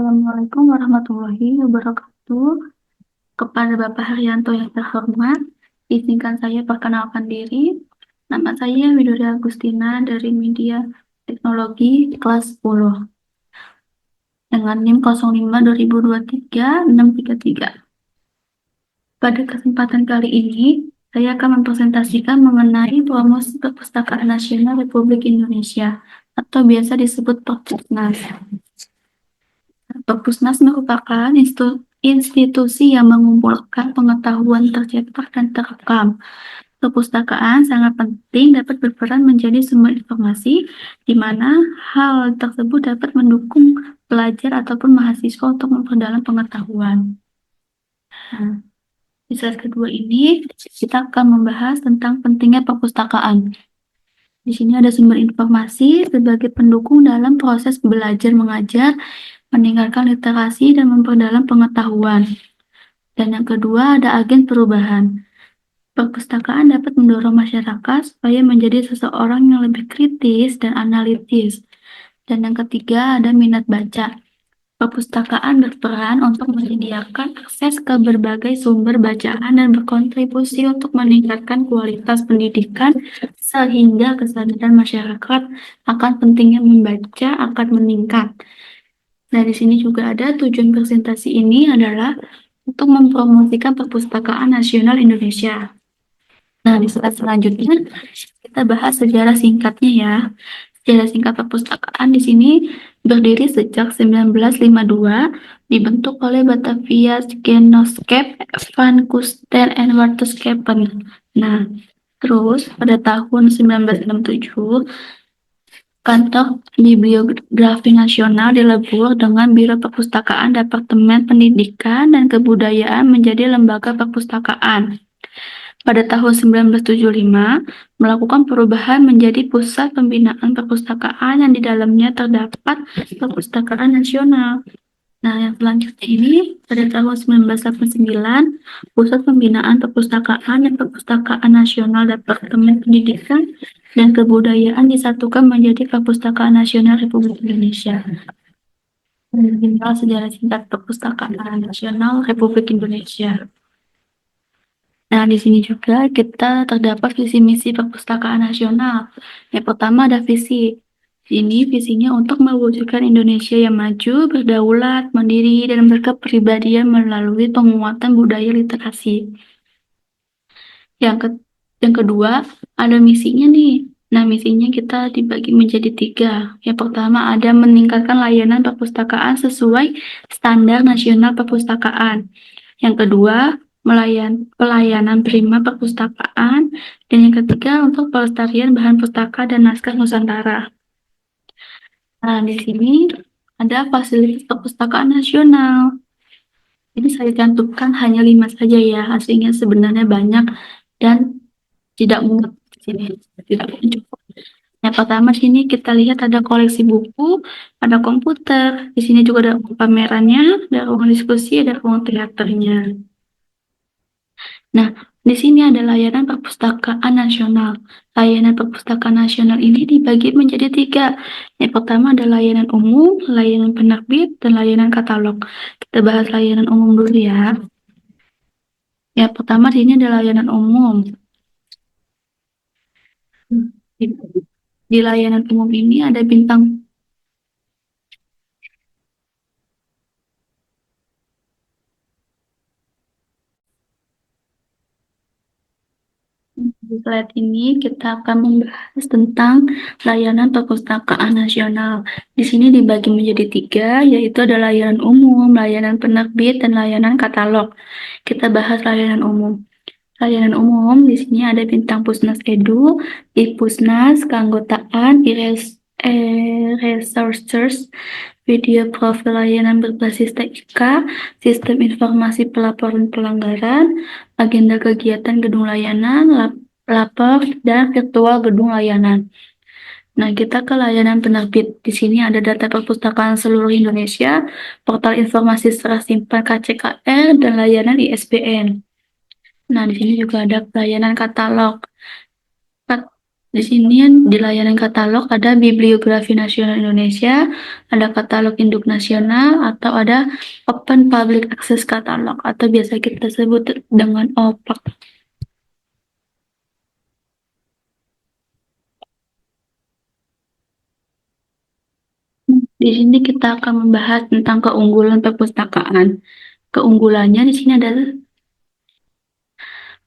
Assalamualaikum warahmatullahi wabarakatuh. Kepada Bapak Haryanto yang terhormat, izinkan saya perkenalkan diri. Nama saya Widodya Agustina dari Media Teknologi kelas 10 dengan NIM 05 2023 633. Pada kesempatan kali ini, saya akan mempresentasikan mengenai promosi Perpustakaan Nasional Republik Indonesia atau biasa disebut Perpusnas. Perpusnas merupakan institusi yang mengumpulkan pengetahuan tercetak dan terekam. Perpustakaan sangat penting dapat berperan menjadi sumber informasi, di mana hal tersebut dapat mendukung pelajar ataupun mahasiswa untuk memperdalam pengetahuan. Nah, di slide kedua ini, kita akan membahas tentang pentingnya perpustakaan. Di sini ada sumber informasi sebagai pendukung dalam proses belajar mengajar, meningkatkan literasi dan memperdalam pengetahuan. Dan yang kedua ada agen perubahan. Perpustakaan dapat mendorong masyarakat supaya menjadi seseorang yang lebih kritis dan analitis. Dan yang ketiga ada minat baca. Perpustakaan berperan untuk menyediakan akses ke berbagai sumber bacaan dan berkontribusi untuk meningkatkan kualitas pendidikan sehingga kesadaran masyarakat akan pentingnya membaca akan meningkat. Nah, di sini juga ada tujuan presentasi ini adalah untuk mempromosikan Perpustakaan Nasional Indonesia. Nah, di slide selanjutnya kita bahas sejarah singkatnya ya. Sejarah singkat perpustakaan di sini berdiri sejak 1952, dibentuk oleh Batavia Genootschap van Kunsten en Wetenschappen. Nah, terus pada tahun 1967 Kantor Bibliografi Nasional dilebur dengan Biro Perpustakaan Departemen Pendidikan dan Kebudayaan menjadi lembaga perpustakaan. Pada tahun 1975, melakukan perubahan menjadi Pusat Pembinaan Perpustakaan yang di dalamnya terdapat Perpustakaan Nasional. Nah, yang selanjutnya ini, pada tahun 1989, Pusat Pembinaan Perpustakaan dan Perpustakaan Nasional Departemen Pendidikan dan Kebudayaan disatukan menjadi Perpustakaan Nasional Republik Indonesia. Inilah sejarah singkat Perpustakaan Nasional Republik Indonesia. Nah, di sini juga kita terdapat visi misi Perpustakaan Nasional. Yang pertama ada visi. Ini visinya untuk mewujudkan Indonesia yang maju, berdaulat, mandiri, dan berkepribadian melalui penguatan budaya literasi. Yang kedua, ada misinya nih. Nah, misinya kita dibagi menjadi 3. Yang pertama ada meningkatkan layanan perpustakaan sesuai standar nasional perpustakaan. Yang kedua, pelayanan prima perpustakaan. Dan yang ketiga, untuk pelestarian bahan pustaka dan naskah Nusantara. Nah, di sini ada fasilitas perpustakaan nasional. Ini saya cantumkan hanya 5 saja ya, aslinya sebenarnya banyak dan tidak muat di sini, tidak cukup. Yang pertama sini kita lihat ada koleksi buku, ada komputer, di sini juga ada pamerannya, ada ruang diskusi, ada ruang teaternya. Nah, di sini ada layanan perpustakaan nasional. Layanan perpustakaan nasional ini dibagi menjadi 3. Yang pertama ada layanan umum, layanan penerbit, dan layanan katalog. Kita bahas layanan umum dulu ya. Yang pertama di sini ada layanan umum. Di layanan umum ini ada bintang Di slide ini kita akan membahas tentang layanan perpustakaan nasional. Di sini dibagi menjadi 3, yaitu ada layanan umum, layanan penerbit, dan layanan katalog. Kita bahas layanan umum. Layanan umum di sini ada bintang Pusnas Edu, Pusnas, keanggotaan, resources, video profil layanan berbasis TIK, sistem informasi pelaporan pelanggaran, agenda kegiatan gedung layanan, lapor, dan virtual gedung layanan. Nah, kita ke layanan penerbit. Di sini ada data perpustakaan seluruh Indonesia, portal informasi serah simpan KCKR, dan layanan ISBN. Nah, di sini juga ada pelayanan katalog. Di sini di layanan katalog ada Bibliografi Nasional Indonesia, ada Katalog Induk Nasional, atau ada Open Public Access Catalog atau biasa kita sebut dengan OPAC. Di sini kita akan membahas tentang keunggulan perpustakaan. Keunggulannya di sini ada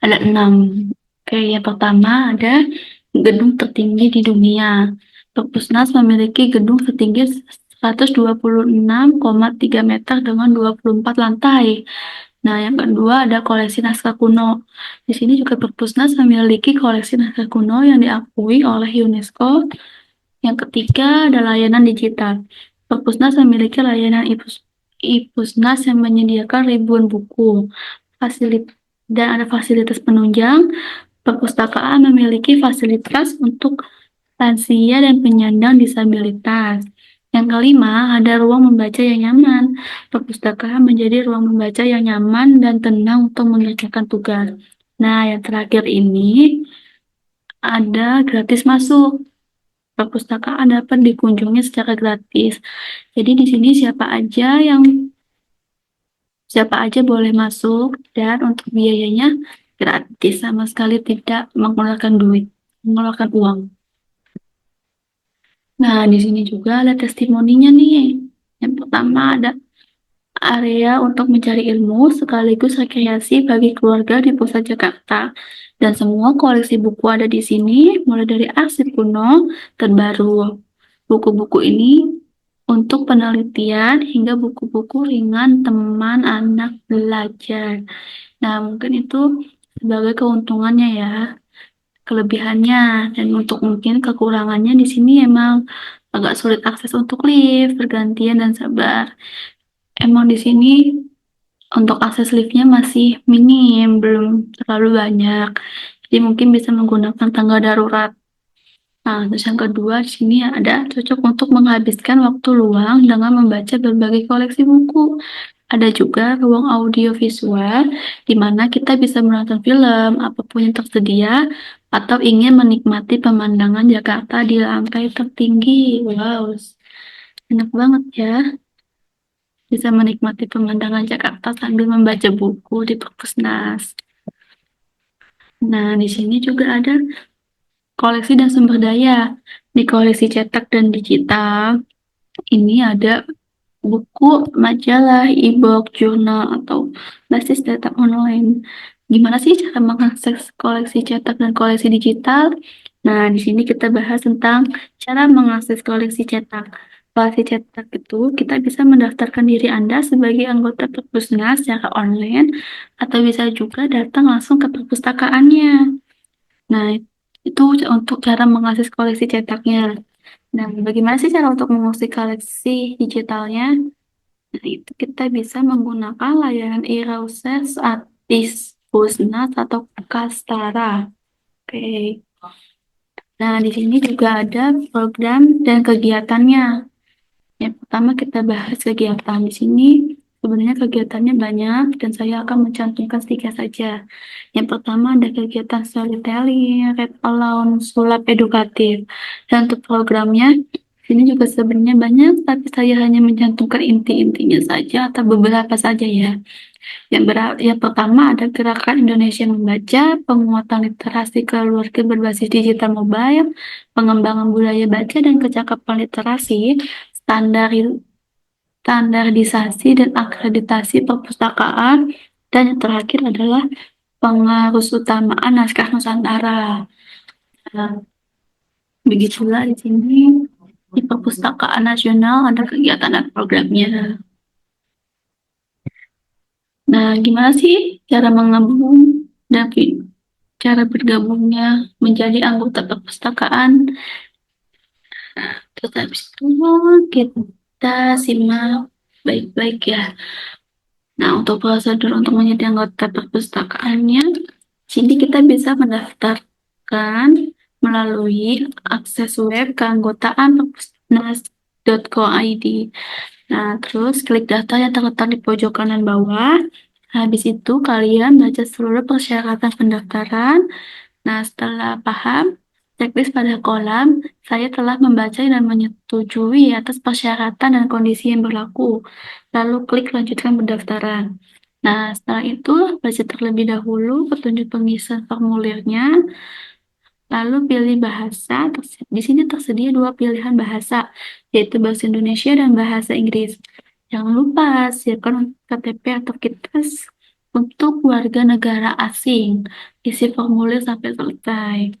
6. Oke, yang pertama ada gedung tertinggi di dunia. Perpusnas memiliki gedung setinggi 126,3 meter dengan 24 lantai. Nah, yang kedua ada koleksi naskah kuno. Di sini juga Perpusnas memiliki koleksi naskah kuno yang diakui oleh UNESCO. Yang ketiga ada layanan digital. Perpusnas memiliki layanan Ipusnas yang menyediakan ribuan buku, dan ada fasilitas penunjang. Perpustakaan memiliki fasilitas untuk lansia dan penyandang disabilitas. Yang kelima, ada ruang membaca yang nyaman. Perpustakaan menjadi ruang membaca yang nyaman dan tenang untuk mengerjakan tugas. Nah, yang terakhir ini ada gratis masuk. Perpustakaan dapat dikunjungi secara gratis. Jadi di sini siapa aja boleh masuk dan untuk biayanya gratis, sama sekali tidak mengeluarkan uang. Nah, di sini juga ada testimoninya nih. Yang pertama ada area untuk mencari ilmu sekaligus rekreasi bagi keluarga di pusat Jakarta. Dan semua koleksi buku ada di sini, mulai dari arsip kuno terbaru. Buku-buku ini untuk penelitian hingga buku-buku ringan teman anak belajar. Nah, mungkin itu sebagai keuntungannya ya, kelebihannya. Dan untuk mungkin kekurangannya di sini emang agak sulit akses untuk lift, bergantian dan sabar. Emang di sini untuk akses liftnya masih minim, belum terlalu banyak. Jadi mungkin bisa menggunakan tangga darurat. Nah, terus yang kedua di sini ada cocok untuk menghabiskan waktu luang dengan membaca berbagai koleksi buku. Ada juga ruang audio visual di mana kita bisa menonton film apapun yang tersedia atau ingin menikmati pemandangan Jakarta di lantai tertinggi. Wow, enak banget ya. Bisa menikmati pemandangan Jakarta sambil membaca buku di perpusnas. Nah, di sini juga ada koleksi dan sumber daya. Di koleksi cetak dan digital, ini ada buku, majalah, e-book, jurnal, atau basis data online. Gimana sih cara mengakses koleksi cetak dan koleksi digital? Nah, di sini kita bahas tentang cara mengakses koleksi cetak. Koleksi cetak itu kita bisa mendaftarkan diri Anda sebagai anggota perpusnas secara online atau bisa juga datang langsung ke perpustakaannya. Nah, itu untuk cara mengakses koleksi cetaknya. Nah, bagaimana sih cara untuk mengakses koleksi digitalnya? Nah, itu kita bisa menggunakan layanan e-Rauses, Artis, Pusnas, atau Kastara. Oke. Nah, di sini juga ada program dan kegiatannya. Yang pertama kita bahas kegiatan di sini. Sebenarnya kegiatannya banyak dan saya akan mencantumkan sedikit saja. Yang pertama ada kegiatan storytelling, read aloud, sulap edukatif. Dan untuk programnya, sini juga sebenarnya banyak, tapi saya hanya mencantumkan inti-intinya saja atau beberapa saja ya. Yang pertama ada Gerakan Indonesia Membaca, penguatan literasi keluarga berbasis digital mobile, pengembangan budaya baca dan kecakapan literasi, standarisasi dan akreditasi perpustakaan, dan yang terakhir adalah pengarusutamaan naskah Nusantara. Nah, begitulah di sini di Perpustakaan Nasional ada kegiatan dan programnya. Nah, gimana sih cara menggabung dan cara bergabungnya menjadi anggota perpustakaan? Terus habis itu kita simak baik-baik ya. Nah, untuk prosedur untuk menjadi anggota perpustakaannya, sini kita bisa mendaftarkan melalui akses web keanggotaan perpusnas.co.id. Nah, terus klik daftar yang terletak di pojok kanan bawah. Habis itu kalian baca seluruh persyaratan pendaftaran. Nah, setelah paham, Checklist pada kolam, saya telah membaca dan menyetujui atas persyaratan dan kondisi yang berlaku. Lalu klik lanjutkan pendaftaran. Nah, setelah itu baca terlebih dahulu petunjuk pengisian formulirnya, lalu pilih bahasa. Di sini tersedia dua pilihan bahasa, yaitu bahasa Indonesia dan bahasa Inggris. Jangan lupa siapkan KTP atau KITAS untuk warga negara asing. Isi formulir sampai selesai.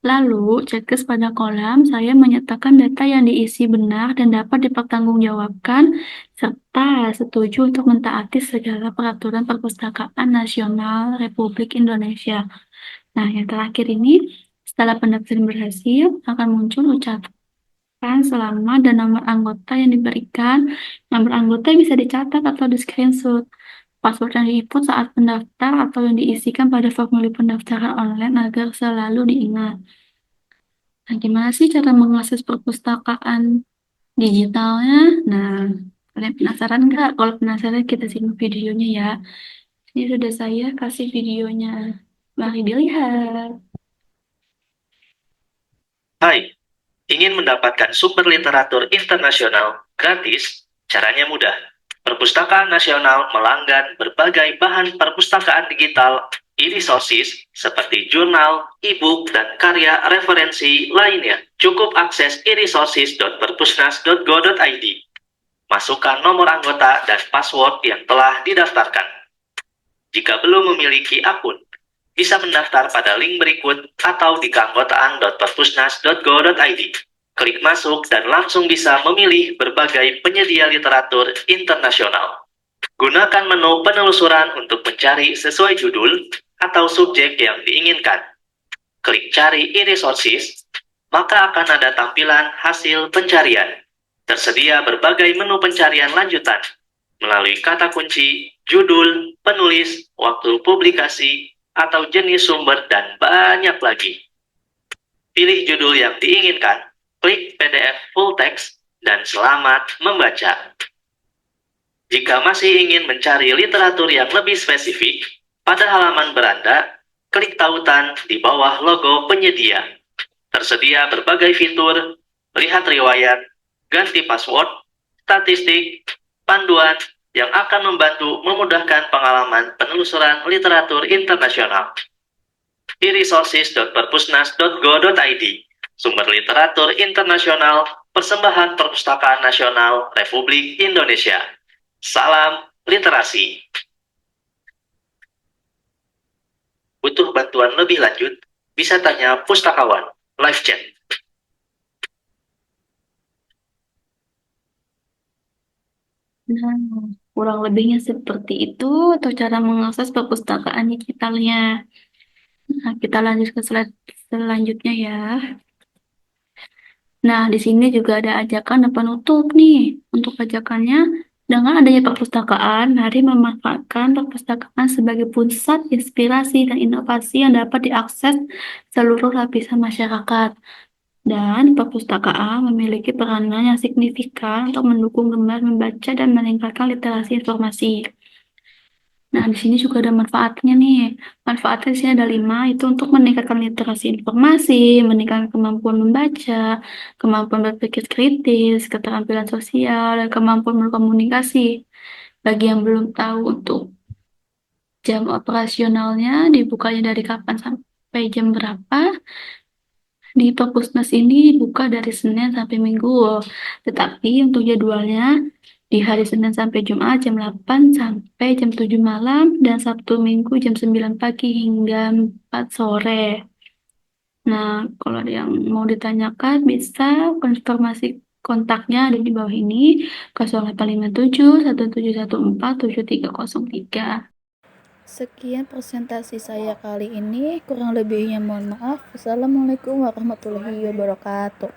Lalu, checklist pada kolam, saya menyertakan data yang diisi benar dan dapat dipertanggungjawabkan, serta setuju untuk mentaati segala peraturan Perpustakaan Nasional Republik Indonesia. Nah, yang terakhir ini, setelah pendaftaran berhasil, akan muncul ucapan selamat dan nomor anggota yang diberikan. Nomor anggota bisa dicatat atau di-screenshot. Password yang diinput saat pendaftar atau yang diisikan pada formulir pendaftaran online agar selalu diingat. Nah, gimana sih cara mengakses perpustakaan digitalnya? Nah, kalian penasaran nggak? Kalau penasaran, kita simak videonya ya. Ini sudah saya kasih videonya. Mari dilihat. Hai, ingin mendapatkan sumber literatur internasional gratis? Caranya mudah. Perpustakaan Nasional melanggan berbagai bahan perpustakaan digital e-resources seperti jurnal, e-book, dan karya referensi lainnya. Cukup akses e-resources.perpusnas.go.id. Masukkan nomor anggota dan password yang telah didaftarkan. Jika belum memiliki akun, bisa mendaftar pada link berikut atau di keanggotaan.perpusnas.go.id. Klik masuk dan langsung bisa memilih berbagai penyedia literatur internasional. Gunakan menu penelusuran untuk mencari sesuai judul atau subjek yang diinginkan. Klik cari e-resources, maka akan ada tampilan hasil pencarian. Tersedia berbagai menu pencarian lanjutan melalui kata kunci, judul, penulis, waktu publikasi, atau jenis sumber, dan banyak lagi. Pilih judul yang diinginkan, klik PDF full text, dan selamat membaca. Jika masih ingin mencari literatur yang lebih spesifik, pada halaman beranda, klik tautan di bawah logo penyedia. Tersedia berbagai fitur, lihat riwayat, ganti password, statistik, panduan, yang akan membantu memudahkan pengalaman penelusuran literatur internasional. e-resources.perpusnas.go.id, sumber literatur internasional, persembahan Perpustakaan Nasional Republik Indonesia. Salam literasi. Butuh bantuan lebih lanjut? Bisa tanya pustakawan, live chat. Nah, kurang lebihnya seperti itu untuk cara mengakses perpustakaan digitalnya. Nah, kita lanjut ke slide selanjutnya ya. Nah, di sini juga ada ajakan dan penutup nih. Untuk ajakannya, dengan adanya perpustakaan, mari memanfaatkan perpustakaan sebagai pusat inspirasi dan inovasi yang dapat diakses seluruh lapisan masyarakat. Dan perpustakaan memiliki peranan yang signifikan untuk mendukung gemar membaca dan meningkatkan literasi informasi. Nah, di sini juga ada manfaatnya nih. Manfaatnya di sini ada 5, itu untuk meningkatkan literasi informasi, meningkatkan kemampuan membaca, kemampuan berpikir kritis, keterampilan sosial, dan kemampuan berkomunikasi. Bagi yang belum tahu untuk jam operasionalnya, dibukanya dari kapan sampai jam berapa, di Perpusnas ini buka dari Senin sampai Minggu. Tetapi untuk jadwalnya di hari Senin sampai Jumat jam 8 sampai jam 7 malam dan Sabtu Minggu jam 9 pagi hingga 4 sore. Nah, kalau ada yang mau ditanyakan bisa konfirmasi kontaknya ada di bawah ini 0857 1714 7303. Sekian presentasi saya kali ini. Kurang lebihnya mohon maaf. Wassalamualaikum warahmatullahi wabarakatuh.